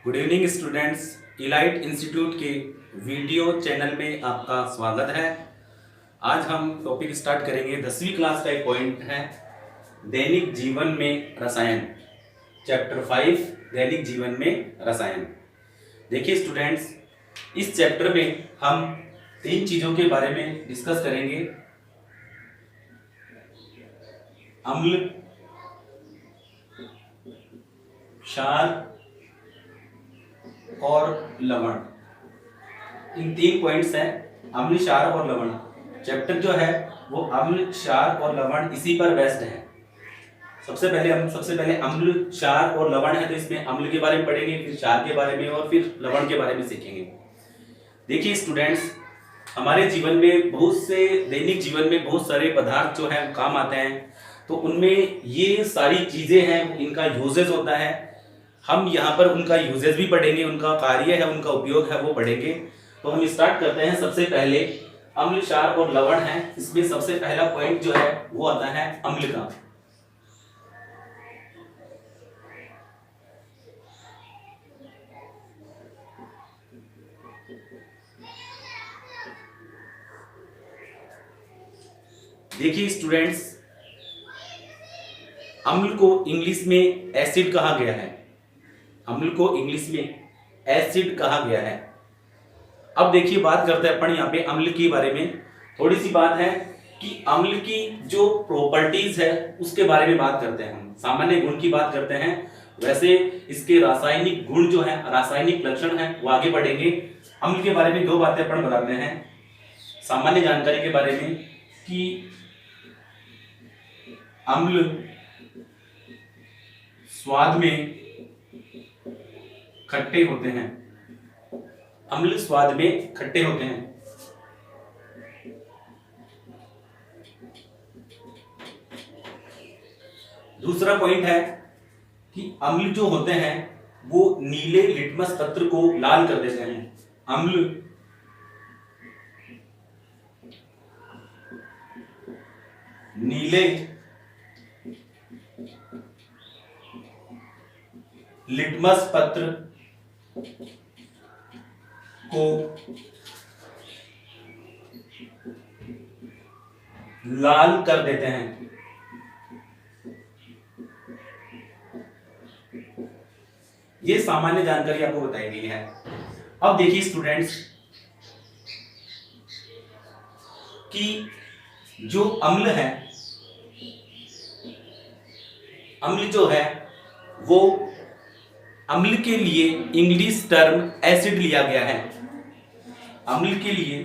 Good evening students. Elite institute के video channel में आपका स्वागत है। आज हम टॉपिक स्टार्ट करेंगे। 10वीं क्लास का एक पॉइंट है दैनिक जीवन में रसायन। चैप्टर 5 दैनिक जीवन में रसायन। देखिए स्टूडेंट्स, इस चैप्टर में हम 3 चीज़ों के बारे में डिस्कस करेंगे। अम्ल, क्षार और लवण। इन 3 पॉइंट्स हैं, अम्ल, क्षार और लवण। चैप्टर जो है वो अम्ल, क्षार और लवण इसी पर बेस्ड है। सबसे पहले अम्ल, क्षार और लवण है, तो इसमें अम्ल के बारे में पढ़ेंगे, फिर क्षार के बारे में और फिर लवण के बारे में सीखेंगे। देखिए स्टूडेंट्स, हमारे जीवन में दैनिक जीवन में बहुत सारे पदार्थ जो है काम आते हैं, तो उनमें ये सारी चीजें हैं, इनका यूजेस होता है। हम यहाँ पर उनका यूजेस भी पढ़ेंगे, उनका कार्य है, उनका उपयोग है, वो पढ़ेंगे। तो हम स्टार्ट करते हैं। सबसे पहले अम्ल, क्षार और लवण है। इसमें सबसे पहला पॉइंट जो है वो आता है अम्ल का। देखिए स्टूडेंट्स, अम्ल को इंग्लिश में एसिड कहा गया है। अम्ल को इंग्लिश में एसिड कहा गया है। अब देखिए, बात करते हैं अपन यहाँ पे अम्ल के बारे में। थोड़ी सी बात है कि अम्ल की जो प्रॉपर्टीज है उसके बारे में बात करते हैं। हम सामान्य गुण की बात करते हैं, वैसे इसके रासायनिक गुण जो है, रासायनिक लक्षण है, वो आगे बढ़ेंगे। अम्ल के बारे में 2 बातें अपन बताते हैं सामान्य जानकारी के बारे में, कि अम्ल स्वाद में खट्टे होते हैं। अम्ल स्वाद में खट्टे होते हैं। दूसरा पॉइंट है कि अम्ल जो होते हैं वो नीले लिटमस पत्र को लाल कर देते हैं। अम्ल नीले लिटमस पत्र को लाल कर देते हैं। ये सामान्य जानकारी आपको बताई गई है। अब देखिए स्टूडेंट्स कि जो अम्ल है, अम्ल जो है वो अम्ल के लिए इंग्लिश टर्म एसिड लिया गया है। अम्ल के लिए,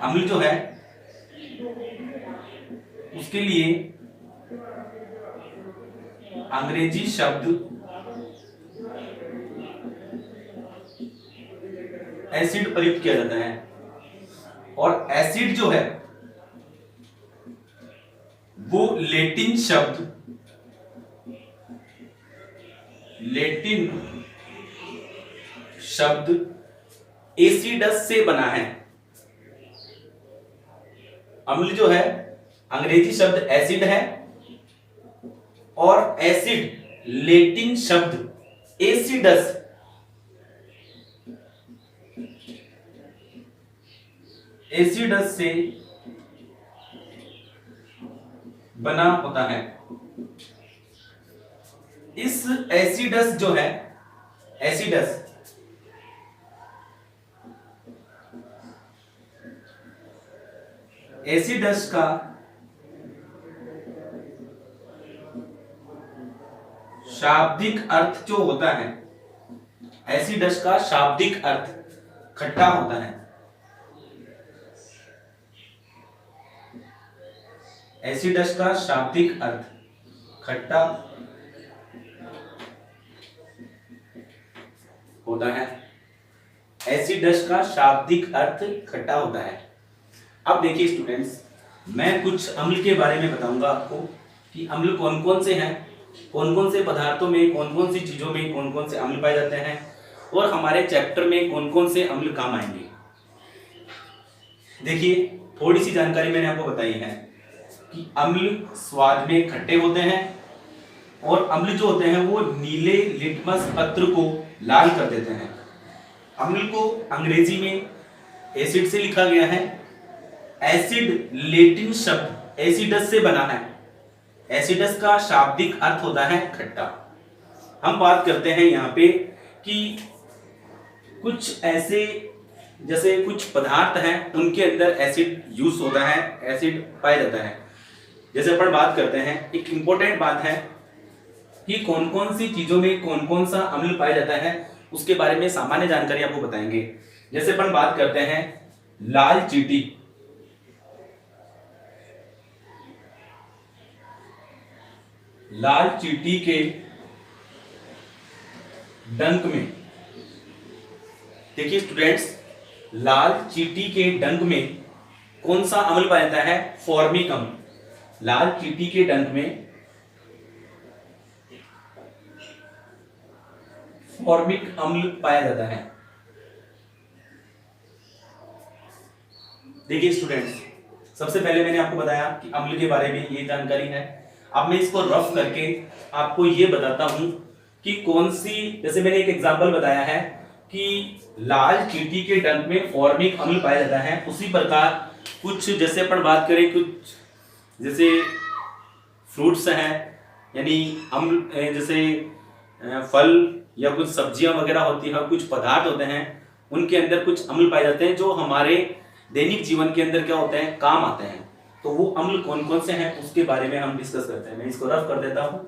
अम्ल जो है उसके लिए अंग्रेजी शब्द एसिड प्रयुक्त किया जाता है। और एसिड जो है वो लैटिन शब्द एसिडस से बना है। अम्ल जो है अंग्रेजी शब्द एसिड है, और एसिड लैटिन शब्द एसिडस से बना होता है। इस एसिडस जो है, एसिडस का शाब्दिक अर्थ जो होता है, एसिडस का शाब्दिक अर्थ खट्टा होता है। एसिडस का शाब्दिक अर्थ खट्टा होता है। एसिडस का शाब्दिक अर्थ खट्टा होता है। अब देखिए स्टूडेंट्स, मैं कुछ अम्ल के बारे में बताऊंगा आपको कि अम्ल कौन कौन से हैं, कौन कौन से पदार्थों में, कौन कौन सी चीजों में कौन कौन से अम्ल पाए जाते हैं, और हमारे चैप्टर में कौन कौन से अम्ल काम आएंगे। देखिए, थोड़ी सी जानकारी मैंने आपको बताई है कि अम्ल स्वाद में खट्टे होते हैं, और अम्ल जो होते हैं वो नीले लिटमस पत्र को लाल कर देते हैं। अम्ल को अंग्रेजी में एसिड से लिखा गया है। एसिड लैटिन शब्द एसिडस से बना है। एसिडस का शाब्दिक अर्थ होता है खट्टा। हम बात करते हैं यहाँ पे कि कुछ ऐसे जैसे कुछ पदार्थ हैं उनके अंदर एसिड यूज होता है, एसिड पाया जाता है। जैसे अपन बात करते हैं, एक इंपॉर्टेंट बात है कि कौन कौन सी चीजों में कौन कौन सा अम्ल पाया जाता है, उसके बारे में सामान्य जानकारी आपको बताएंगे। जैसे अपन बात करते हैं लाल चींटी। लाल चींटी के डंक में, देखिए स्टूडेंट्स, लाल चींटी के डंक में कौन सा अम्ल पाया जाता है? फॉर्मिक अम्ल। लाल चींटी के डंक में फॉर्मिक अम्ल पाया जाता है। देखिए स्टूडेंट्स, सबसे पहले मैंने आपको बताया कि अम्ल के बारे में ये जानकारी है। अब मैं इसको रफ करके आपको ये बताता हूं कि कौन सी, जैसे मैंने एक एग्जांपल बताया है कि लाल चींटी के डंक में फॉर्मिक अम्ल पाया जाता है, उसी प्रकार कुछ जैसे अपन बात करें, कुछ जैसे फ्रूट्स हैं, यानी अम्ल जैसे फल या कुछ सब्जियां वगैरह होती है, कुछ पदार्थ होते हैं, उनके अंदर कुछ अम्ल पाए जाते हैं जो हमारे दैनिक जीवन के अंदर क्या होते हैं, काम आते हैं। तो वो अम्ल कौन कौन से हैं उसके बारे में हम डिस्कस करते हैं। मैं इसको रफ कर देता हूं।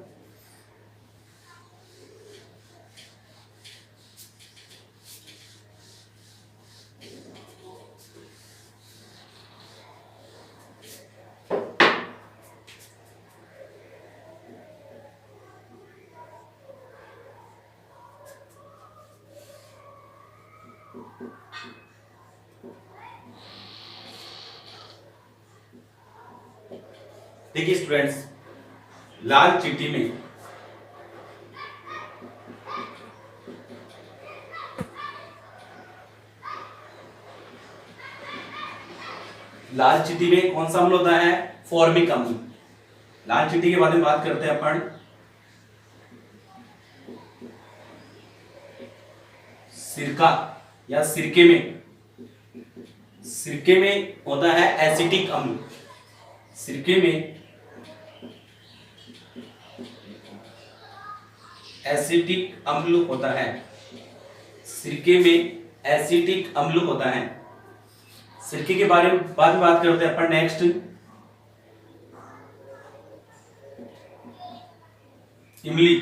देखिए स्टूडेंट्स, लाल चींटी में कौन सा अम्ल होता है? फॉर्मिक अम्ल। लाल चींटी के बारे में बात करते हैं अपन। सिरका या सिरके में होता है एसिटिक अम्ल। सिरके में एसिटिक अम्ल होता है। सिरके में एसिटिक अम्ल होता है। सिरके के बारे में बाद में बात करते हैं अपन। नेक्स्ट, इमली।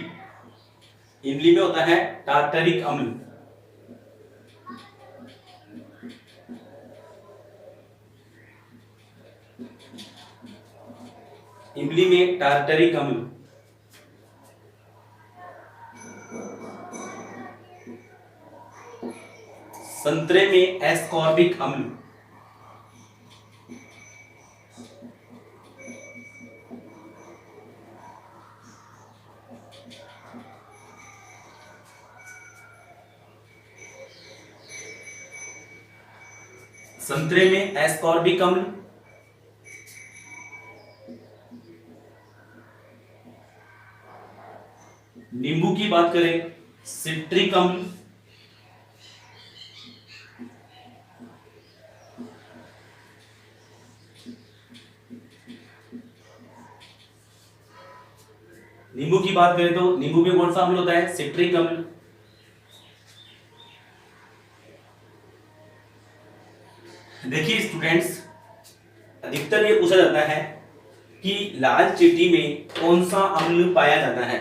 इमली में होता है टार्टरिक अम्ल। इमली में टार्टरिक अम्ल। संतरे में एस्कॉर्बिक अम्ल। संतरे में एस्कॉर्बिक अम्ल। नींबू की बात करें, सिट्रिक अम्ल। नींबू की बात करें तो नींबू में कौन सा अम्ल होता है? सिट्रिक अम्ल। देखिए स्टूडेंट्स, अधिकतर ये पूछा जाता है कि लाल चींटी में कौन सा अम्ल पाया जाता है।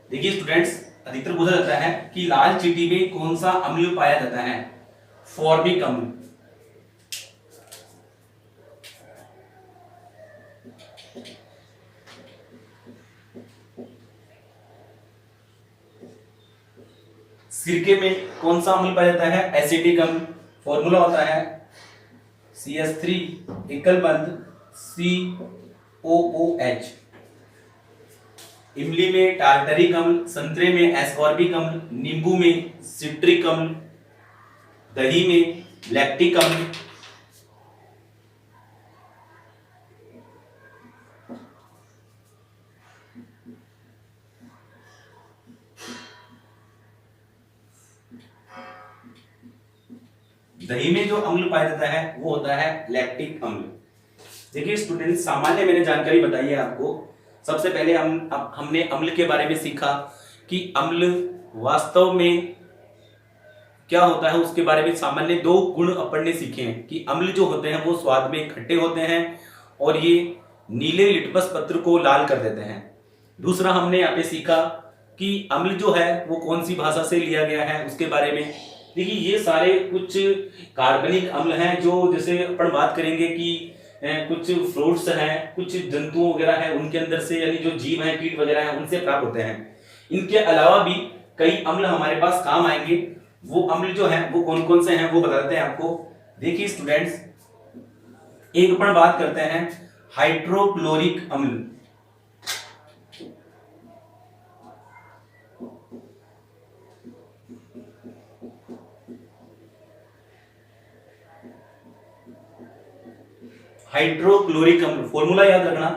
देखिए स्टूडेंट्स, अधिकतर पूछा जाता है कि लाल चींटी में कौन सा अम्ल पाया जाता है? फॉर्मिक अम्ल। सिरके में कौन सा अम्ल पाया जाता है? एसिटिक अम्ल। फॉर्मूला होता है CH3 एकल बंध COOH। इमली में टार्टरिक अम्ल, संतरे में एस्कॉर्बिक अम्ल, नींबू में सिट्रिक अम्ल, दही में लैक्टिक अम्ल। दही में जो अम्ल पाया जाता है वो होता है लैक्टिक अम्ल। देखिए स्टूडेंट, सामान्य मैंने जानकारी बताई है आपको। सबसे पहले हमने अम्ल के बारे में सीखा कि अम्ल वास्तव में क्या होता है, उसके बारे में सामान्य 2 गुण अपन ने सीखे हैं कि अम्ल जो होते हैं वो स्वाद में खट्टे होते हैं और ये नीले लिटमस पत्र को लाल कर देते हैं। दूसरा हमने यहाँ पे सीखा कि अम्ल जो है वो कौन सी भाषा से लिया गया है उसके बारे में। देखिए ये सारे कुछ कार्बनिक अम्ल हैं जो जैसे अपन बात करेंगे कि कुछ फ्रूट्स हैं, कुछ जंतुओं वगैरह हैं उनके अंदर से, यानी जो जीव हैं कीट वगैरह हैं उनसे प्राप्त होते हैं। इनके अलावा भी कई अम्ल हमारे पास काम आएंगे। वो अम्ल जो है वो कौन कौन से हैं वो बताते हैं आपको। देखिए स्टूडेंट्स, एक अपन बात करते हैं हाइड्रोक्लोरिक अम्ल। हाइड्रोक्लोरिक अम्ल फॉर्मूला याद रखना,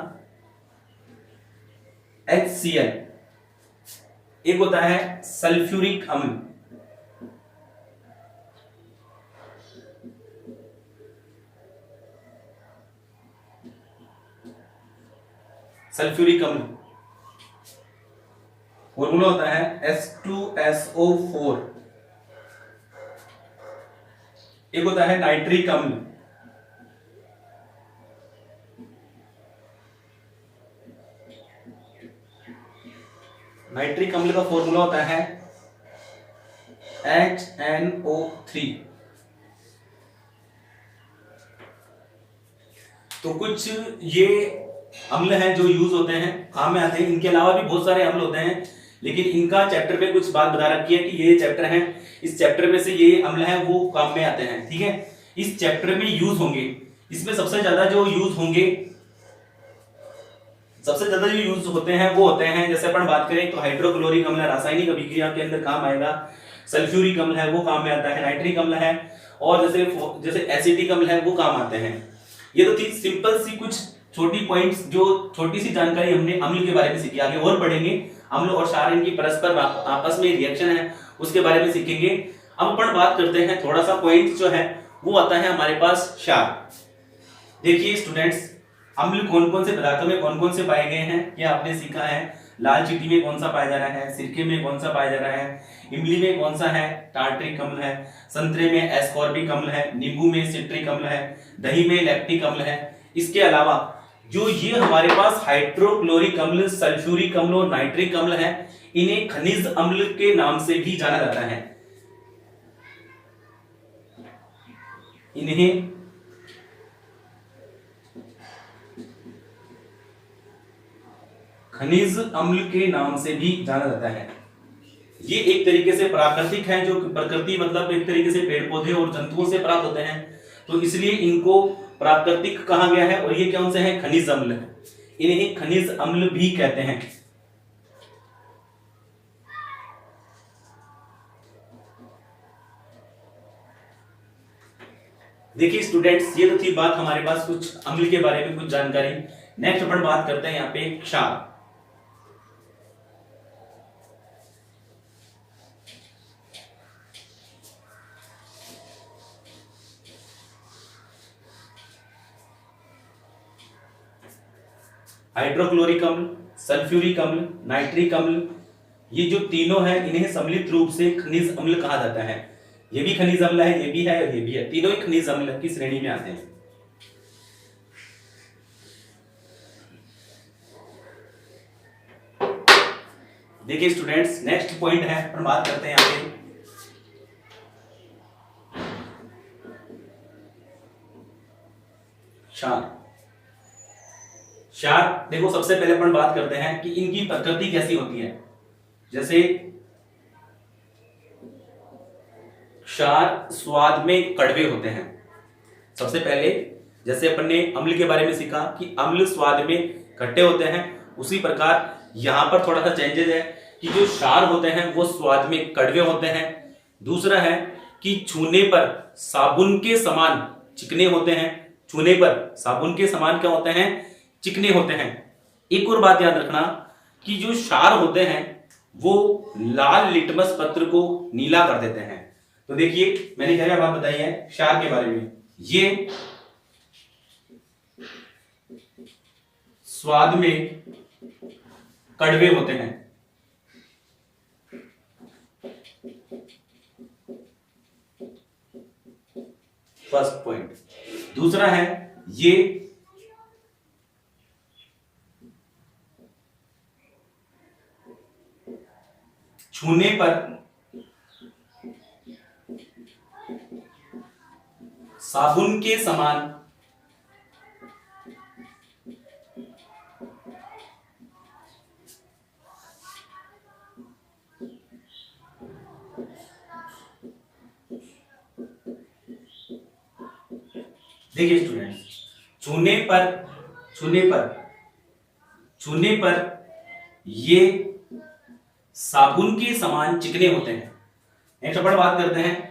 HCl। एक होता है सल्फ्यूरिक अम्ल, सल्फ्यूरिक अम्ल फॉर्मूला होता है H2SO4। एक होता है नाइट्रिक अम्ल, नाइट्रिक अम्ल का फॉर्मूला होता है HNO3। तो कुछ ये अम्ल हैं जो यूज होते हैं, काम में आते हैं। इनके अलावा भी बहुत सारे अम्ल होते हैं, लेकिन इनका चैप्टर में कुछ बात बता रखी है कि ये चैप्टर है, इस चैप्टर में से ये अम्ल हैं वो काम में आते हैं। ठीक है, इस चैप्टर में यूज होंगे। इसमें सबसे ज्यादा जो यूज होंगे, सबसे ज्यादा जो यूज होते हैं वो होते हैं, जैसे अपन बात करें तो हाइड्रोक्लोरिक अम्ल रासायनिक अभिक्रिया के अंदर काम आएगा, सल्फ्यूरिक अम्ल है वो काम में आता है, नाइट्रिक अम्ल है, और जैसे एसिटिक अम्ल है वो काम आते हैं। ये तो थी सिंपल सी कुछ छोटी पॉइंट्स, जो छोटी सी जानकारी हमने अम्ल के बारे में सीखी। आगे और बढ़ेंगे, अम्ल और क्षार इनकी परस्पर आपस में रिएक्शन है उसके बारे में सीखेंगे। अब अपन बात करते हैं, थोड़ा सा पॉइंट जो है वो आता है हमारे पास क्षार। देखिए स्टूडेंट्स, अम्ल कौन कौन से पदार्थों में कौन कौन से पाए गए हैं ये आपने सीखा है। लाल चींटी में कौन सा पाया जा रहा है, सिरके में कौन सा पाया जा रहा है, इमली में कौन सा है, टार्ट्रिक अम्ल है, संतरे में एस्कॉर्बिक अम्ल है, नींबू में सिट्रिक अम्ल है, दही में लैक्टिक अम्ल है। इसके अलावा जो ये हमारे पास हाइड्रोक्लोरिक अम्ल, सल्फ्यूरिक अम्ल और नाइट्रिक अम्ल है, इन्हें खनिज अम्ल के नाम से भी जाना जाता है। इन्हें खनिज अम्ल के नाम से भी जाना जाता है। ये एक तरीके से प्राकृतिक है, जो प्रकृति मतलब एक तरीके से पेड़ पौधे और जंतुओं से प्राप्त होते हैं, तो इसलिए इनको प्राकृतिक कहा गया है। और ये कौन से हैं, खनिज अम्ल, इन्हें खनिज अम्ल भी कहते हैं। देखिए स्टूडेंट्स, ये तो थी बात हमारे पास कुछ अम्ल के बारे में कुछ जानकारी। नेक्स्ट अपन बात करते हैं यहाँ पे क्षार। हाइड्रोक्लोरिक अम्ल, सल्फ्यूरिक अम्ल, नाइट्रिक अम्ल, ये जो तीनों हैं इन्हें सम्मिलित रूप से खनिज अम्ल कहा जाता है। ये भी खनिज अम्ल है, ये भी है और ये भी है, तीनों ही खनिज अम्ल की श्रेणी में आते हैं। देखिए स्टूडेंट्स, नेक्स्ट पॉइंट है, अपन बात करते हैं यहाँ पे क्षार। क्षार देखो, सबसे पहले अपन बात करते हैं कि इनकी प्रकृति कैसी होती है। जैसे क्षार स्वाद में कड़वे होते हैं। सबसे पहले जैसे अपन ने अम्ल के बारे में सीखा कि अम्ल स्वाद में खट्टे होते हैं, उसी प्रकार यहां पर थोड़ा सा चेंजेस है कि जो क्षार होते हैं वो स्वाद में कड़वे होते हैं। दूसरा है कि छूने पर साबुन के समान चिकने होते हैं। छूने पर साबुन के समान क्या होते हैं, चिकने होते हैं। एक और बात याद रखना कि जो क्षार होते हैं वो लाल लिटमस पत्र को नीला कर देते हैं। तो देखिए मैंने क्या बात बताई है क्षार के बारे में, ये स्वाद में कड़वे होते हैं। First point. दूसरा है ये छूने पर साबुन के समान देखिए स्टूडेंट्स, छूने पर ये साबुन के समान चिकने होते हैं। नेक्स्ट अपन बात करते हैं,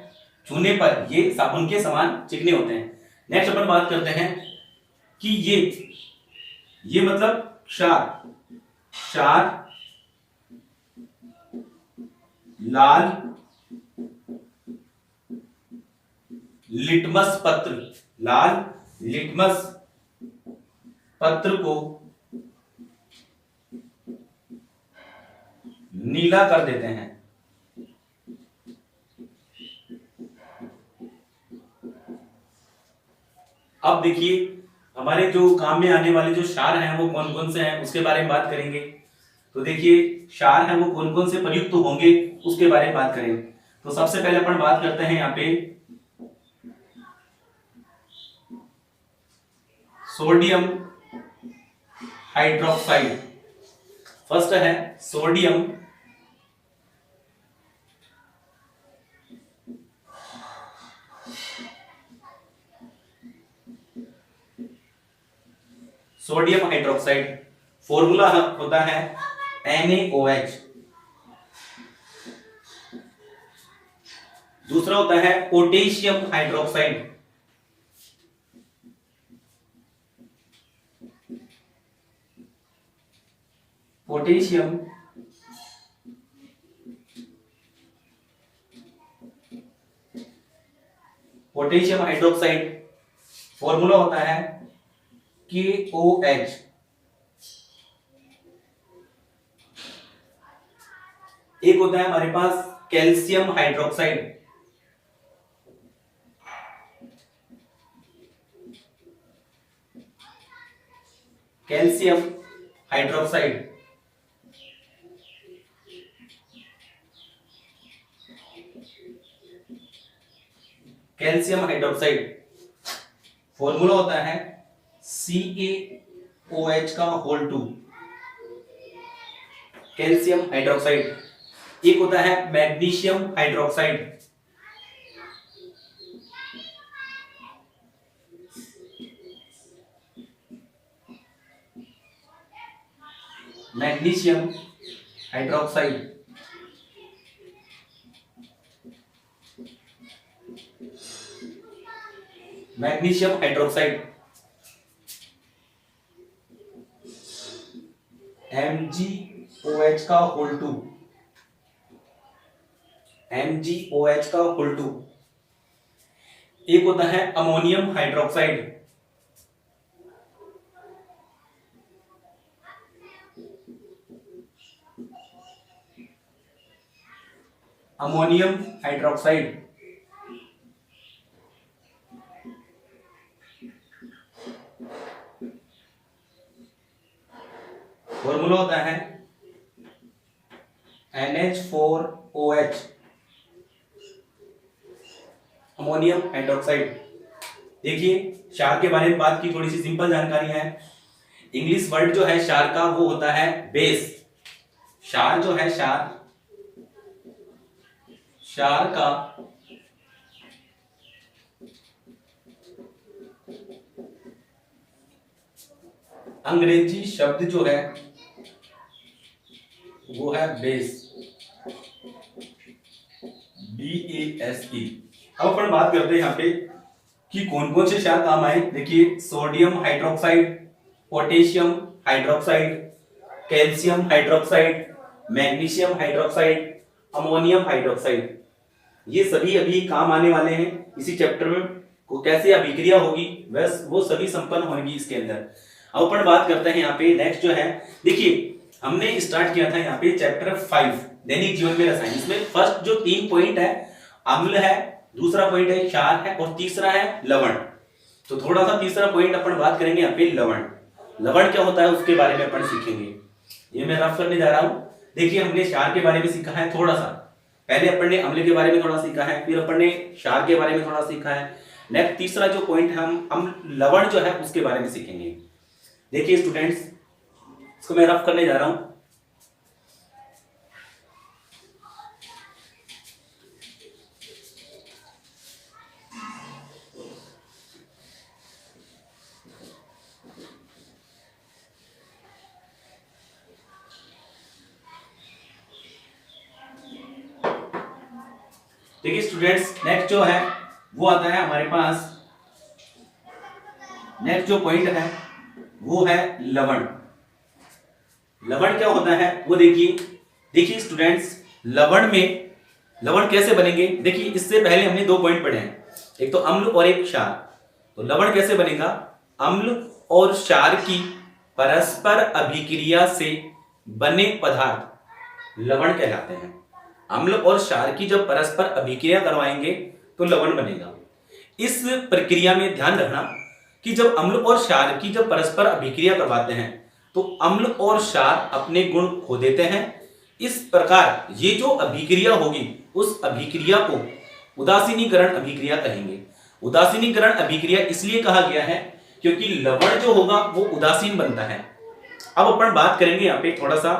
छूने पर ये साबुन के समान चिकने होते हैं। नेक्स्ट अपन बात करते हैं कि ये मतलब क्षार लाल लिटमस पत्र को नीला कर देते हैं। अब देखिए हमारे जो काम में आने वाले जो क्षार हैं वो कौन कौन से हैं उसके बारे में बात करेंगे। तो देखिए क्षार हैं वो कौन कौन से प्रयुक्त होंगे उसके बारे में बात करेंगे। तो सबसे पहले अपन बात करते हैं यहाँ पे सोडियम हाइड्रोक्साइड। फर्स्ट है सोडियम हाइड्रोक्साइड, फॉर्मूला होता है NaOH। दूसरा होता है potassium hydroxide, potassium hydroxide, formula होता है KOH। एक होता है हमारे पास calcium hydroxide, calcium hydroxide. Formula होता है CaOH का होल 2, कैल्शियम हाइड्रोक्साइड। एक होता है magnesium hydroxide, magnesium hydroxide. MgOH का होल 2, MgOH का होल 2। एक होता है ammonium hydroxide, ammonium hydroxide. Formula होता है NH4OH, अमोनियम हाइड्रोक्साइड। देखिए क्षार के बारे में बात की, थोड़ी सी सिंपल जानकारी है। इंग्लिश वर्ड जो है क्षार का वो होता है बेस। क्षार जो है क्षार का अंग्रेजी शब्द जो है वो है बेस, BASE। अब अपन बात करते हैं यहाँ पे कि कौन कौन से क्षार काम आए। देखिए sodium hydroxide, potassium hydroxide, calcium hydroxide, magnesium hydroxide, ammonium hydroxide. ये सभी अभी काम आने वाले हैं इसी चैप्टर में। को कैसे अभिक्रिया होगी वह वो सभी संपन्न होंगी इसके अंदर। अब अपन बात करते हैं यहाँ पे नेक्स्ट जो है, देखिए हमने स्टार्ट किया था यहाँ पे चैप्टर 5 दैनिक जीवन में रसायन। इसमें फर्स्ट जो 3 पॉइंट है अम्ल है, दूसरा पॉइंट है क्षार है और तीसरा है लवण। तो थोड़ा सा तीसरा पॉइंट अपन बात करेंगे यहाँ पे लवण। लवण क्या होता है उसके बारे में अपन सीखेंगे। ये मैं रफ करने जा रहा हूं। देखिए हमने क्षार के बारे में सीखा है थोड़ा सा, पहले अपन ने अम्ल के बारे में थोड़ा सीखा है, फिर अपन ने क्षार के बारे में थोड़ा सीखा है। नेक्स्ट तीसरा जो पॉइंट है हम लवण जो है उसके बारे में सीखेंगे। देखिए स्टूडेंट्स इसको मैं रफ करने जा रहा हूं। देखिए स्टूडेंट्स नेक्स्ट जो है वो आता है हमारे पास, नेक्स्ट जो पॉइंट है वो है लवण। लवण क्या होता है वो देखिए स्टूडेंट्स लवण में लवण कैसे बनेंगे। देखिए इससे पहले हमने 2 पॉइंट पढ़े हैं, एक तो अम्ल और एक क्षार। तो लवण कैसे बनेगा, अम्ल और क्षार की परस्पर अभिक्रिया से बने पदार्थ लवण कहलाते हैं। अम्ल और क्षार की जब परस्पर अभिक्रिया करवाएंगे तो लवण बनेगा। इस प्रक्रिया में ध्यान रखना कि जब अम्ल और क्षार की जब परस्पर अभिक्रिया करवाते हैं तो अम्ल और क्षार अपने गुण खो देते हैं। इस प्रकार ये जो अभिक्रिया होगी उस अभिक्रिया को उदासीनीकरण अभिक्रिया कहेंगे। उदासीनीकरण अभिक्रिया इसलिए कहा गया है क्योंकि लवण जो होगा वो उदासीन बनता है। अब अपन बात करेंगे यहाँ पे थोड़ा सा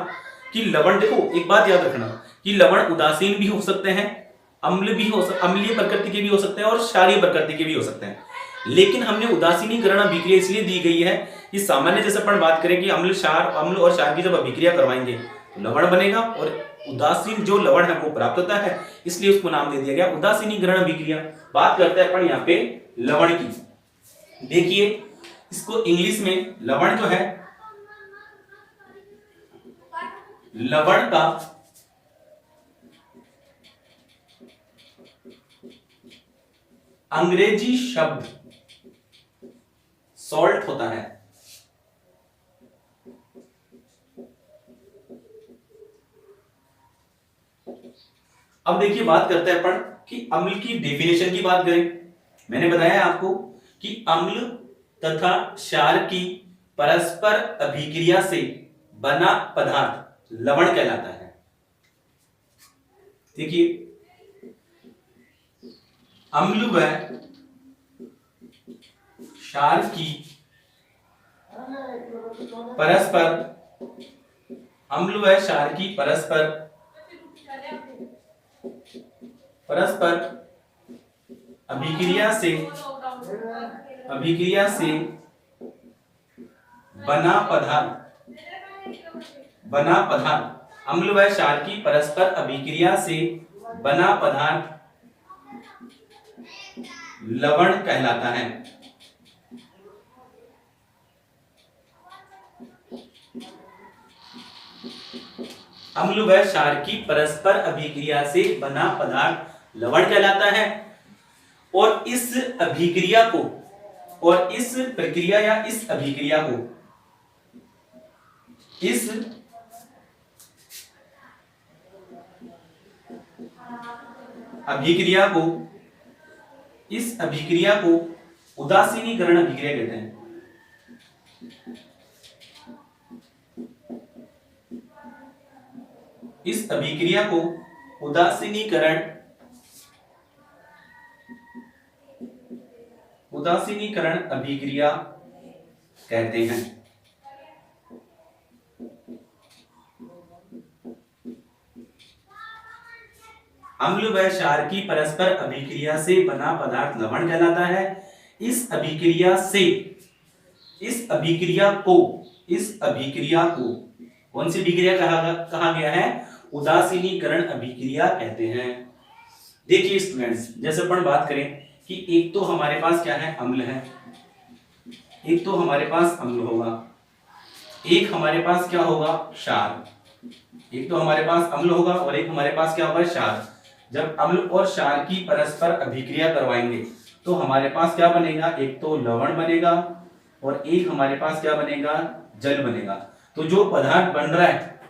कि लवण, देखो एक बात याद रखना कि लवण उदासीन भी हो सकते हैं, अम्ल भी हो सकते, अम्लीय प्रकृति के भी हो सकते हैं और क्षारीय प्रकृति के भी हो सकते हैं। लेकिन हमने उदासीनीकरण अभिक्रिया इसलिए दी गई है कि सामान्य जैसे अपन बात करें कि अम्ल और क्षार की जब अभिक्रिया करवाएंगे तो लवण बनेगा और उदासीन जो लवण है वो प्राप्त होता है, इसलिए उसको नाम दे दिया गया उदासीनीकरण अभिक्रिया। बात करते हैं अपन यहाँ पे लवण की। देखिए इसको इंग्लिश में लवण जो है, लवण का अंग्रेजी शब्द सॉल्ट होता है। अब देखिए बात करते हैं अपन कि अम्ल की डेफिनेशन की बात करें। मैंने बताया आपको कि अम्ल तथा क्षार की परस्पर अभिक्रिया से बना पदार्थ लवण कहलाता है। देखिए अम्ल व क्षार की परस्पर अभिक्रिया से बना पदार्थ अम्ल व क्षार की परस्पर अभिक्रिया से बना पदार्थ लवण कहलाता है। अम्ल व क्षार की परस्पर अभिक्रिया से बना पदार्थ लवण कहलाता है। और इस अभिक्रिया को और इस प्रक्रिया या इस अभिक्रिया को इस अभिक्रिया को उदासीनीकरण अभिक्रिया कहते हैं। इस अभिक्रिया को उदासीनीकरण अभिक्रिया कहते हैं। अम्ल व क्षार की परस्पर अभिक्रिया से बना पदार्थ लवण कहलाता है। इस अभिक्रिया को कौन सी अभिक्रिया कहा गया है, उदासीनीकरण अभिक्रिया कहते हैं। देखिए स्टूडेंट्स जैसे अपन बात करें कि एक तो हमारे पास क्या है, अम्ल है, एक तो हमारे पास अम्ल होगा, एक हमारे पास क्या होगा, क्षार। एक तो हमारे पास अम्ल होगा और एक हमारे पास क्या होगा, क्षार। जब अम्ल और क्षार की परस्पर अभिक्रिया करवाएंगे तो हमारे पास क्या बनेगा, एक तो लवण बनेगा और एक हमारे पास क्या बनेगा, जल बनेगा। तो जो पदार्थ बन रहा है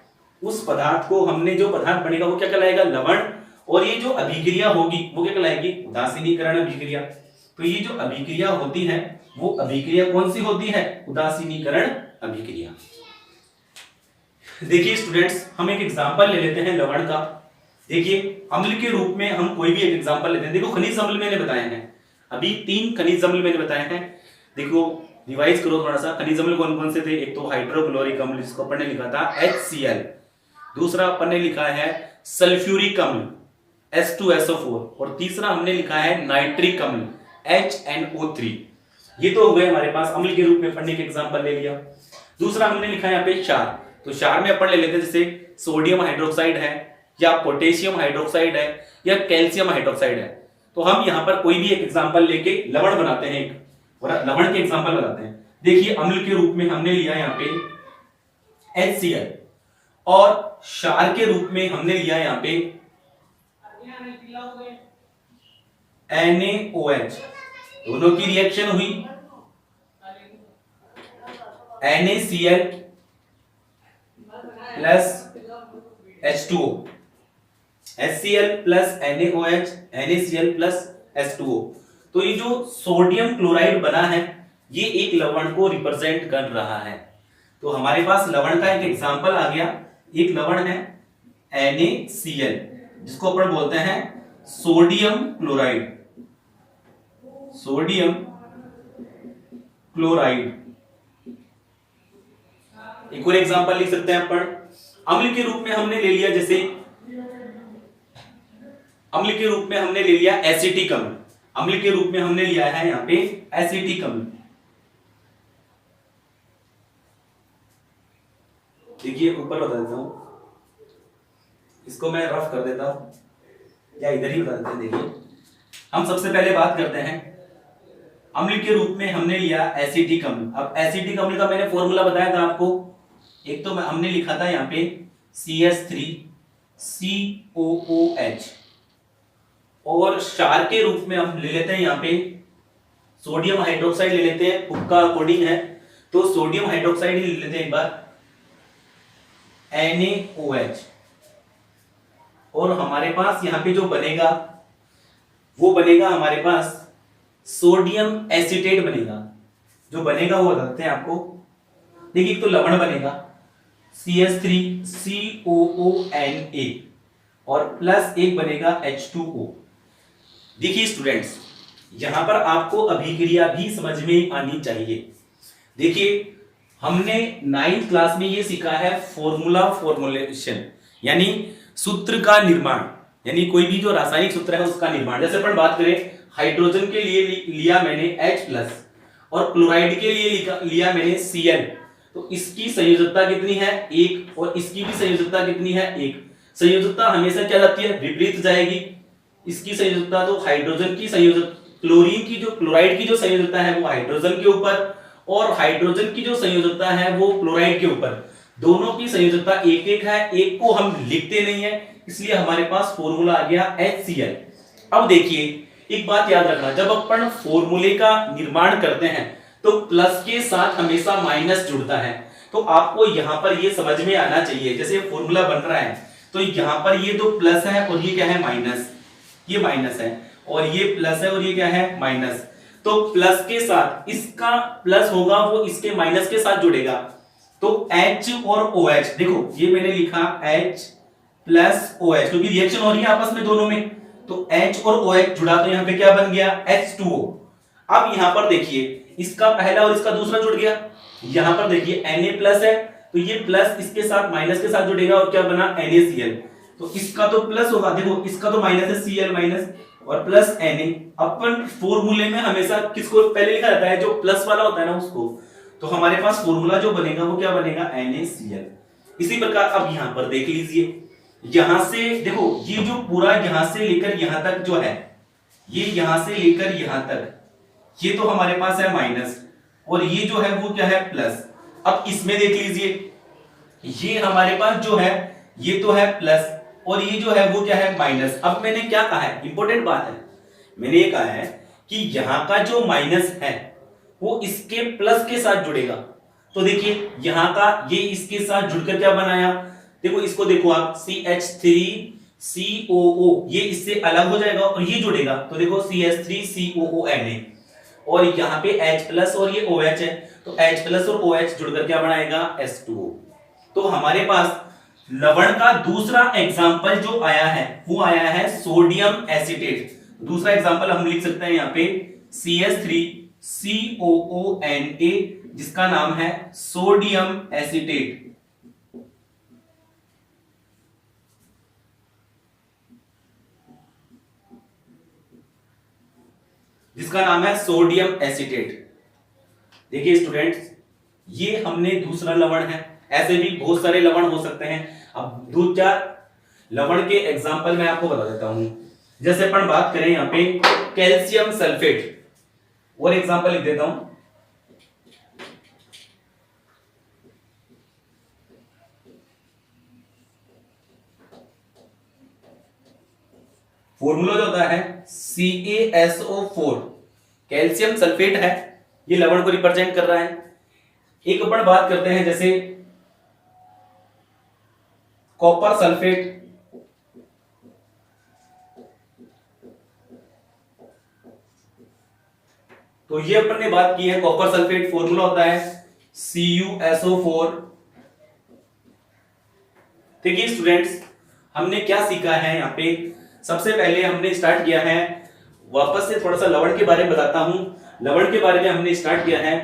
उस पदार्थ को हमने, जो पदार्थ बनेगा वो क्या कहलाएगा, लवण, और ये जो अभिक्रिया होगी वो क्या कहलाएगी, उदासीनीकरण अभिक्रिया। तो ये जो अभिक्रिया होती है वो अभिक्रिया कौन सी होती है, उदासीनीकरण अभिक्रिया। देखिए स्टूडेंट्स, हम एक एग्जांपल ले लेते हैं लवण का। देखिए अम्ल के रूप में हम कोई भी एक एग्जांपल लेते हैं। देखो खनिज अम्ल मैंने बताए हैं, अभी 3 खनिज अम्ल मैंने बताए हैं। देखो रिवाइज करो थोड़ा सा, खनिज अम्ल कौन कौन से थे, एक तो हाइड्रोक्लोरिक अम्ल जिसको अपन ने लिखा था HCl, दूसरा अपन ने लिखा है सल्फ्यूरिक अम्ल H2SO4, और तीसरा हमने लिखा है नाइट्रिक अम्ल HNO3। ये तो हो गए हमारे पास अम्ल के रूप में पढ़ने के एग्जांपल ले लिया। दूसरा हमने लिखा है यहाँ पे क्षार, तो क्षार में अपन ले लेते हैं जैसे सोडियम हाइड्रोक्साइड है या पोटेशियम हाइड्रोक्साइड है या कैल्शियम हाइड्रोक्साइड है। तो हम यहाँ पर कोई भी एक एग्जांपल लेके लवण बनाते हैं, एक और लवण के एग्जांपल लगाते हैं। देखिए अम्ल के रूप में हमने लिया यहाँ पे HCl और क्षार के रूप में हमने लिया यहाँ पे NaOH। दोनों की रिएक्शन हुई, NaCl plus H2O, HCl plus NaOH, NaCl plus H2O। तो ये जो सोडियम क्लोराइड बना है ये एक लवण को रिप्रेजेंट कर रहा है। तो हमारे पास लवण का एक एग्जांपल आ गया, एक लवण है NaCl जिसको अपन बोलते हैं सोडियम क्लोराइड, सोडियम क्लोराइड। एक और एग्जांपल लिख सकते हैं अपन, अम्ल के रूप में हमने ले लिया, जैसे अम्ल के रूप में हमने ले लिया एसिटिक अम्ल, अम्ल के रूप में हमने लिया है यहां पे एसिटिक अम्ल। देखिए ऊपर बता देता हूं, इसको मैं रफ कर देता हूं या इधर ही बता देते हैं। देखिए हम सबसे पहले बात करते हैं अम्ल के रूप में हमने लिया एसिटिक अम्ल। अब एसिटिक अम्ल का मैंने फॉर्मूला बताया था आपको, एक तो हमने लिखा था यहाँ पे CH3COOH, और क्षार के रूप में हम ले लेते हैं यहाँ पे सोडियम हाइड्रोक्साइड ले लेते हैं, बुक का अकॉर्डिंग है तो सोडियम हाइड्रोक्साइड ही ले लेते हैं एक बार, NaOH। और हमारे पास यहाँ पे जो बनेगा वो बनेगा हमारे पास सोडियम एसीटेट बनेगा। जो बनेगा वो बताते हैं आपको। देखिए एक तो लवण बनेगा CH3COONA और प्लस एक बनेगा H2O। देखिए स्टूडेंट्स, यहां पर आपको अभिक्रिया भी समझ में आनी चाहिए। देखिए हमने 9th क्लास में ये सीखा है फॉर्मुलेशन, यानी सूत्र का निर्माण, यानी कोई भी जो रासायनिक सूत्र है उसका निर्माण। जैसे अपन बात करें हाइड्रोजन के लिए लिया मैंने H+ और क्लोराइड के लिए लिया मैंने Cl, तो इसकी संयोजकता कितनी है, 1, और इसकी भी संयोजकता कितनी है, 1। संयोजकता हमेशा क्या जाती है, विपरीत जाएगी। इसकी संयोजकता तो हाइड्रोजन की संयोजक, क्लोरीन की जो, क्लोराइड की जो संयोजकता है वो हाइड्रोजन के ऊपर, और हाइड्रोजन की जो संयोजकता है वो क्लोराइड के ऊपर। दोनों की संयोजकता 1-1 है, एक को हम लिखते नहीं है, इसलिए हमारे पास फॉर्मूला आ गया HCl। अब देखिए एक बात याद रखना, जब अपन फॉर्मूले का निर्माण करते हैं तो प्लस के साथ हमेशा माइनस जुड़ता है। तो आपको यहां पर ये समझ में आना चाहिए, जैसे फॉर्मूला बन रहा है तो यहां पर ये दो प्लस है और ये क्या है, माइनस, ये माइनस है और ये प्लस है और ये क्या है, माइनस। तो प्लस के साथ इसका प्लस होगा वो इसके माइनस के साथ जुड़ेगा, तो H और OH, देखो ये मैंने लिखा H प्लस OH क्योंकि रिएक्शन हो रही है आपस में दोनों में, तो H और OH जुड़ा तो यहाँ पे क्या बन गया, H2O। अब यहाँ पर देखिए इसका पहला और इसका दूसरा जुड़ गया, यहाँ पर देखिए Na प्लस है तो ये प्लस इसके साथ माइनस के साथ जुड़ेगा और क्या बना, NaCl। तो इसका तो प्लस होगा, देखो इसका तो माइनस है, Cl माइनस और प्लस Na। अपन फॉर्मूले में हमेशा किसको पहले लिखा जाता है, जो प्लस वाला होता है ना उसको। तो हमारे पास फॉर्मूला जो बनेगा वो क्या बनेगा, NaCl। इसी प्रकार अब यहां पर देख लीजिए, यहां से देखो ये जो पूरा यहां से लेकर यहां तक जो है, ये यहां से लेकर यहां तक, ये तो हमारे पास है माइनस और ये जो है वो क्या है, प्लस। अब इसमें देख लीजिए ये हमारे पास जो है ये तो है प्लस और ये जो है वो क्या है माइनस। अब मैंने क्या कहा है, इंपॉर्टेंट बात है, मैंने ये कहा है कि यहां का जो माइनस है वो इसके प्लस के साथ जुड़ेगा। तो देखिए यहां का ये इसके साथ जुड़कर क्या बनाया, देखो इसको देखो आप CH3COO, ये इससे अलग हो जाएगा और ये जुड़ेगा तो देखो CH3COONA, और यहाँ पे H प्लस और ये OH है तो H प्लस और OH जुड़कर क्या बनाएगा H2O। तो हमारे पास लवण का दूसरा एग्जाम्पल जो आया है वो आया है सोडियम एसीटेट। दूसरा एग्जाम्पल हम लिख सकते हैं यहाँ पे CH3COONA, जिसका नाम है सोडियम एसीटेट। जिसका नाम है सोडियम एसीटेट। देखिए स्टूडेंट्स, ये हमने दूसरा लवण है, ऐसे भी बहुत सारे लवण हो सकते हैं। अब दो चार लवण के एग्जाम्पल मैं आपको बता देता हूं। जैसे अपन बात करें यहाँ पे कैल्शियम सल्फेट, और एग्जाम्पल लिख देता हूं। फॉर्मूला जो होता है CaSO4, कैल्शियम सल्फेट है, ये लवण को रिप्रेजेंट कर रहा है। एक अपन बात करते हैं जैसे कॉपर सल्फेट, तो ये अपन ने बात की है कॉपर सल्फेट, फॉर्मूला होता है CuSO4। देखिए स्टूडेंट्स, हमने क्या सीखा है यहाँ पे, सबसे पहले हमने स्टार्ट किया है, वापस से थोड़ा सा लवण के बारे में बताता हूं। लवण के बारे में हमने स्टार्ट किया है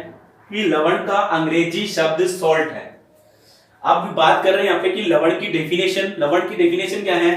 कि लवण का अंग्रेजी शब्द सॉल्ट है। अब बात कर रहे हैं यहाँ पे कि लवण की डेफिनेशन। लवण की डेफिनेशन क्या है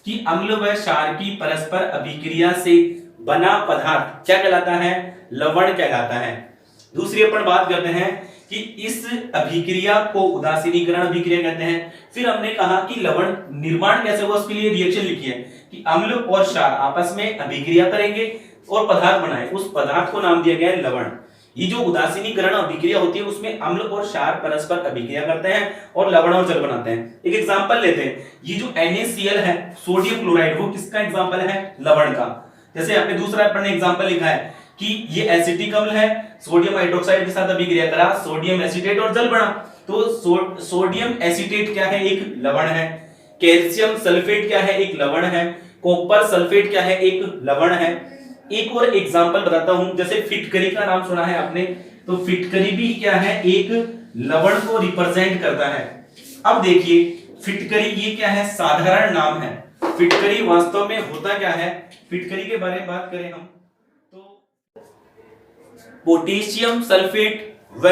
कि अम्ल व क्षार की परस्पर अभिक्रिया से बना पदार्थ क्या कहलाता है, लवण कहलाता है। दूसरी अपन बात करते हैं कि इस अभिक्रिया को उदासीनीकरण अभिक्रिया कहते हैं। फिर हमने कहा कि लवण निर्माण कैसे हुआ, उसके लिए रिएक्शन लिखी है कि अम्ल और क्षार आपस में अभिक्रिया करेंगे और पदार्थ बनाए, उस पदार्थ को नाम दिया गया है लवण। ये जो उदासीनीकरण अभिक्रिया होती है उसमें अम्ल और क्षार परस्पर अभिक्रिया करते हैं और लवण और जल बनाते हैं। एक एग्जांपल लेते हैं, ये जो NaCl है सोडियम क्लोराइड, वो किसका एग्जांपल है, लवण का। जैसे यहाँ पे दूसरा अपन ने एग्जांपल लिखा है कि ये एसिटिक अम्ल है, सोडियम हाइड्रोक्साइड के साथ अभिक्रिया करा, सोडियम एसीटेट और जल बना। तो सोडियम एसीटेट क्या है, एक लवण है। कैल्शियम सल्फेट क्या है, एक लवण है। कॉपर सल्फेट क्या है, एक लवण है। एक और एग्जांपल बताता हूं, जैसे फिटकरी का नाम सुना है आपने, तो फिटकरी भी क्या है, एक लवण को रिप्रेजेंट करता है। अब देखिए फिटकरी ये क्या है, साधारण नाम है। फिटकरी वास्तव में होता क्या है, फिटकरी के बारे में बात करें हम तो पोटेशियम सल्फेट व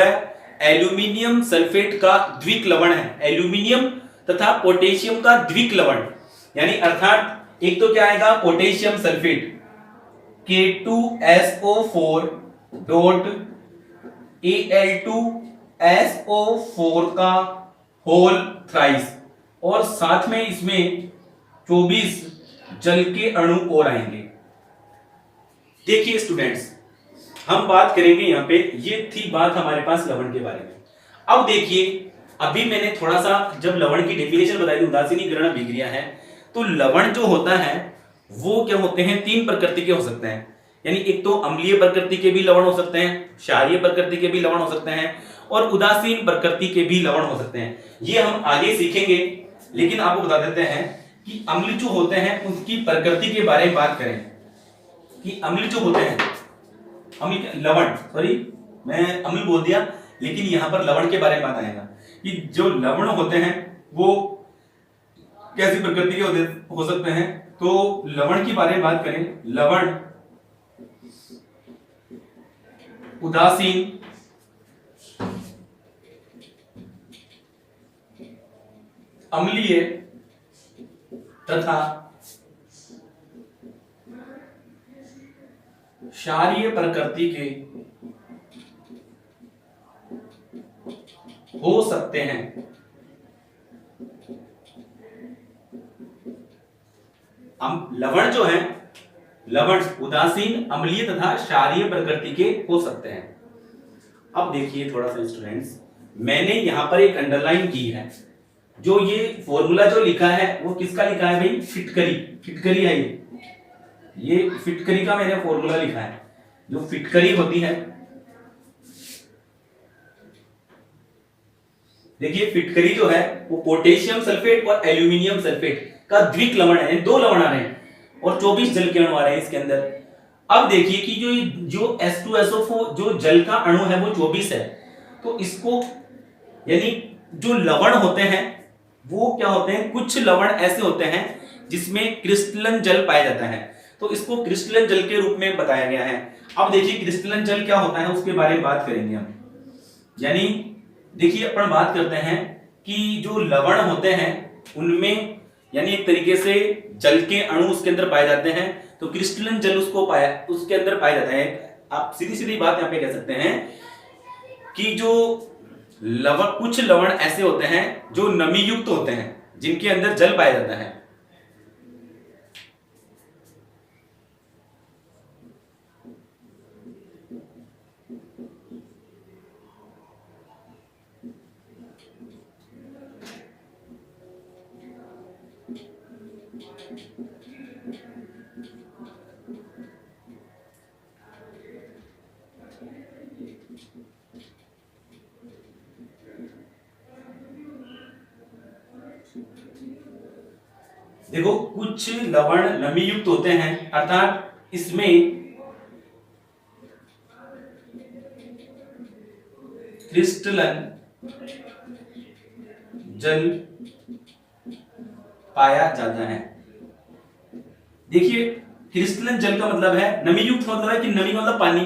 एल्यूमिनियम सल्फेट का द्विक लवण है। एल्यूमिनियम तथा पोटेशियम का द्विक लवण, यानी अर्थात एक तो क्या आएगा potassium sulphate K2SO4 dot Al2SO4 का होल थ्राइस, और साथ में इसमें 24 जल के अणु और आएंगे। देखिए स्टूडेंट्स, हम बात करेंगे यहाँ पे, ये थी बात हमारे पास लवण के बारे में। अब देखिए अभी मैंने थोड़ा सा जब लवण की डेफिनेशन बताई थी, उदासीनीकरण अभिक्रिया है, तो लवण जो होता है वो क्या होते हैं, तीन प्रकृति के हो सकते हैं। यानी एक तो अम्लीय प्रकृति के भी लवण हो सकते हैं, क्षारीय प्रकृति के भी लवण हो सकते हैं, और उदासीन प्रकृति के भी लवण हो सकते हैं। ये हम आगे सीखेंगे, लेकिन आपको बता देते हैं कि अम्ल जो होते हैं उनकी प्रकृति के बारे में बात करें कि अम्ल जो होते हैं, लवण, सॉरी मैं अम्ल बोल दिया, लेकिन यहां पर लवण के बारे में बात आएगा कि जो लवण होते हैं वो कैसी प्रकृति के हो सकते हैं। तो लवण के बारे में बात करें, लवण उदासीन, अम्लीय तथा क्षारीय प्रकृति के हो सकते हैं। लवण जो है, लवण उदासीन, अम्लीय तथा क्षारीय प्रकृति के हो सकते हैं। अब देखिए थोड़ा सा स्टूडेंट्स, मैंने यहां पर एक अंडरलाइन की है, जो ये फॉर्मूला जो लिखा है वो किसका लिखा है भाई, फिटकरी, फिटकरी है ये फिटकरी का मैंने फॉर्मूला लिखा है। जो फिटकरी होती है, देखिए फिटकरी जो है वो पोटेशियम सल्फेट और एल्यूमिनियम सल्फेट का द्विक लवण है, दो लवण आ रहे हैं और 24 जल के अणु आ रहे हैं इसके अंदर। अब देखिए कि जो H2SO4 जो जल का अणु है वो 24 है, तो इसको यानी जो लवण होते हैं वो क्या होते हैं, कुछ लवण ऐसे होते हैं जिसमें क्रिस्टलन जल पाया जाता है, तो इसको क्रिस्टलन जल के रूप में बताया गया है। अब देखिए क्रिस्टलन जल क्या होता है उसके बारे में बात करेंगे हम। यानी देखिए अपन बात करते हैं कि जो लवण होते हैं उनमें यानी एक तरीके से जल के अणु उसके अंदर पाए जाते हैं, तो क्रिस्टलन जल उसके अंदर पाया जाता है। आप सीधी सीधी बात यहां पे कह सकते हैं कि जो कुछ लवण ऐसे होते हैं जो नमी युक्त होते हैं जिनके अंदर जल पाया जाता है। देखो कुछ लवण नमी युक्त होते हैं, अर्थात इसमें क्रिस्टलन जल पाया जाता है। देखिए क्रिस्टलन जल का मतलब है नमी युक्त, मतलब है कि नमी मतलब पानी,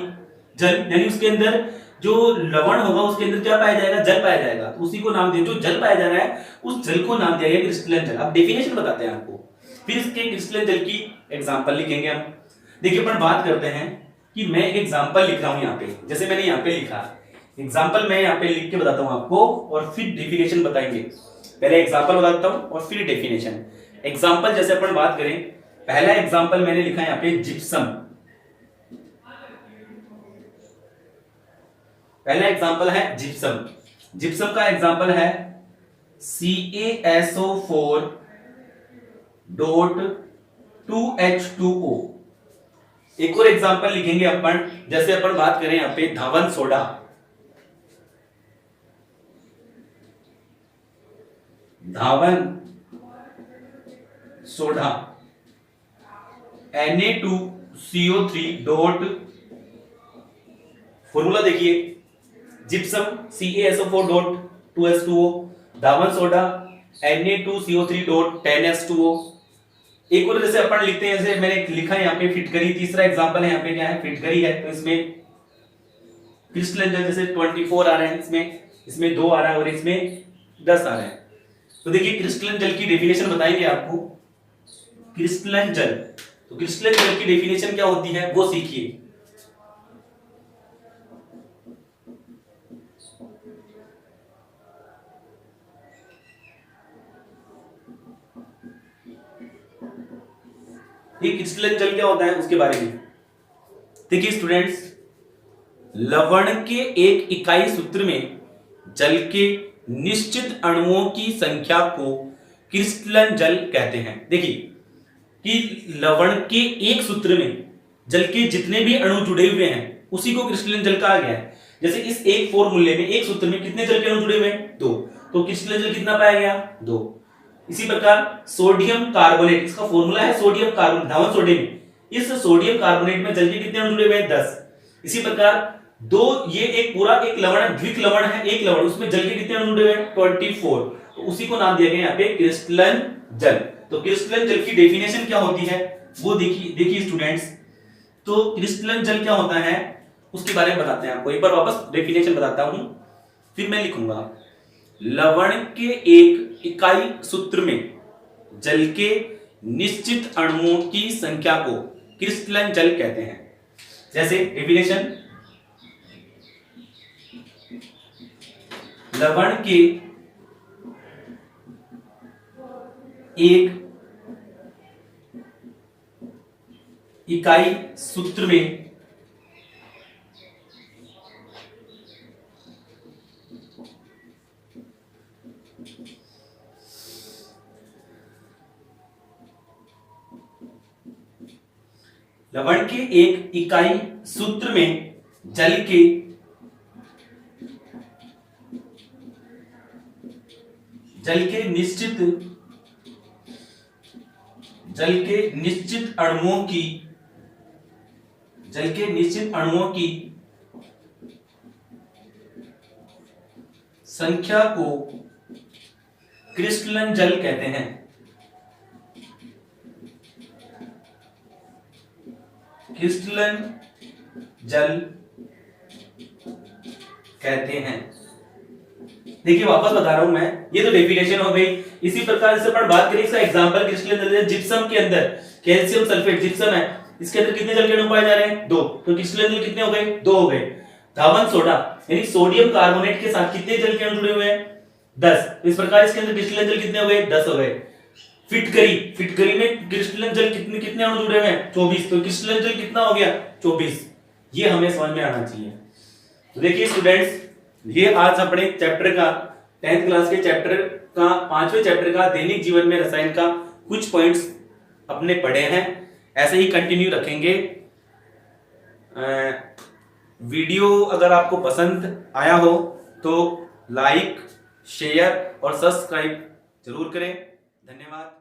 जल यानी उसके अंदर जो लवण होगा उसके अंदर क्या पाया जाएगा, जल पाया जाएगा, तो उसी को नाम दिया, जो जल पाया जा रहा है उस जल को नाम दिया गया क्रिस्टलन जल। अब डेफिनेशन बताते हैं आपको, फिर इसके क्रिस्टलन जल की एग्जांपल लिखेंगे हम। देखिए अपन बात करते हैं कि मैं एक एग्जांपल लिख रहा हूं यहाँ पे, जैसे मैंने यहाँ पे लिखा एग्जांपल, मैं यहाँ पे लिख के बताता हूं आपको और फिर डेफिनेशन बताएंगे। पहले एग्जांपल बताता हूं और फिर डेफिनेशन। एग्जांपल जैसे अपन बात करें, पहला एग्जांपल मैंने लिखा है यहाँ पे जिप्सम। पहला एग्जांपल है जिप्सम। जिप्सम का एग्जांपल है CaSO4.2H2O। एक और एग्जांपल लिखेंगे अपन, जैसे अपन बात करें यहां पे धावन सोडा। धावन सोडा Na2CO3 डॉट, फॉर्मूला देखिए जिप्सम CaSO4.2H2O, धावन सोडा Na2CO3.10H2O। एक और जैसे अपन लिखते हैं, जैसे मैंने लिखा है यहाँ पे फिटकरी, तीसरा एग्जांपल है यहाँ पे क्या है, फिटकरी है, तो इसमें क्रिस्टलन जल जैसे 24 आ रहे हैं, इसमें 2 आ रहा है और इसमें 10 आ रहे हैं। तो देखिए क्रिस्टलन जल की डेफिनेशन बताएंगे आपको। क्रिस्टलन जल, तो क्रिस्टलन जल की डेफिनेशन क्या होती है वो सीखिए। ये क्रिस्टलन जल क्या होता है उसके बारे में देखिए स्टूडेंट्स। लवण के एक इकाई सूत्र में जल के निश्चित अणुओं की संख्या को क्रिस्टलन जल कहते हैं। देखिए कि लवण के एक सूत्र में जल के जितने भी अणु जुड़े हुए हैं उसी को क्रिस्टलन जल कहा गया है। जैसे इस एक फॉर्मूले में एक सूत्र में कितने जल के अणु जुड़े हुए हैं, 2, तो क्रिस्टलन जल कितना पाया गया, 2। इसी प्रकार सोडियम कार्बोनेट, इसका फॉर्मूला है सोडियम कार्बोनेट, धावन सोडियम, इस सोडियम कार्बोनेट में जल के कितने अणु जुड़े हुए हैं, 10। इसी प्रकार ये एक पूरा एक लवण द्विक लवण है, एक लवण, उसमें जल के कितने अणु जुड़े हुए हैं, 24, तो उसी को नाम दिया गया यहाँ पे क्रिस्टलन जल। तो क्रिस्टलन जल की डेफिनेशन क्या होती है वो देखिए स्टूडेंट्स। तो क्रिस्टलन जल क्या होता है उसके बारे में बताते हैं आपको, एक बार वापस डेफिनेशन बताता हूं फिर मैं लिखूंगा। लवण के एक इकाई सूत्र में जल के निश्चित अणुओं की संख्या को क्रिस्टलन जल कहते हैं। जैसे डेफिनेशन, लवण के एक इकाई सूत्र में लवण के एक इकाई सूत्र में जल के निश्चित अणुओं की संख्या को क्रिस्टलन जल कहते हैं। क्रिस्टलन जल कहते हैं। देखिए वापस बता रहा हूं मैं, ये तो डेफिनेशन हो गई। इसी प्रकार से अपन बात करें इसका एग्जांपल, क्रिस्टलन जल जिप्सम के अंदर कैल्शियम सल्फेट जिप्सम है, इसके अंदर कितने जल के अणु पाए जा रहे हैं? 2। तो क्रिस्टलन जल कितने हो गए? 2 हो गए। धावन सोडा यानी सोडियम कार्बोनेट के साथ कितने जल के अणु जुड़े हुए हैं? 10। इस प्रकार इसके अंदर क्रिस्टलन जल कितने हो गए? 10 हो गए। फिटकरी में क्रिस्टलन जल कितने अणु जुड़े हुए हैं? 24। तो क्रिस्टलन जल कितना हो गया? 24। ये हमें समझ में आना चाहिए। तो देखिए स्टूडेंट्स, ये आज अपने चैप्टर का 10th क्लास के चैप्टर का 5वें चैप्टर का दैनिक जीवन में रसायन का कुछ पॉइंट्स अपने पढ़े हैं। ऐसे ही कंटिन्यू रखेंगे। वीडियो अगर आपको पसंद आया हो तो लाइक, शेयर और सब्सक्राइब जरूर करें। धन्यवाद।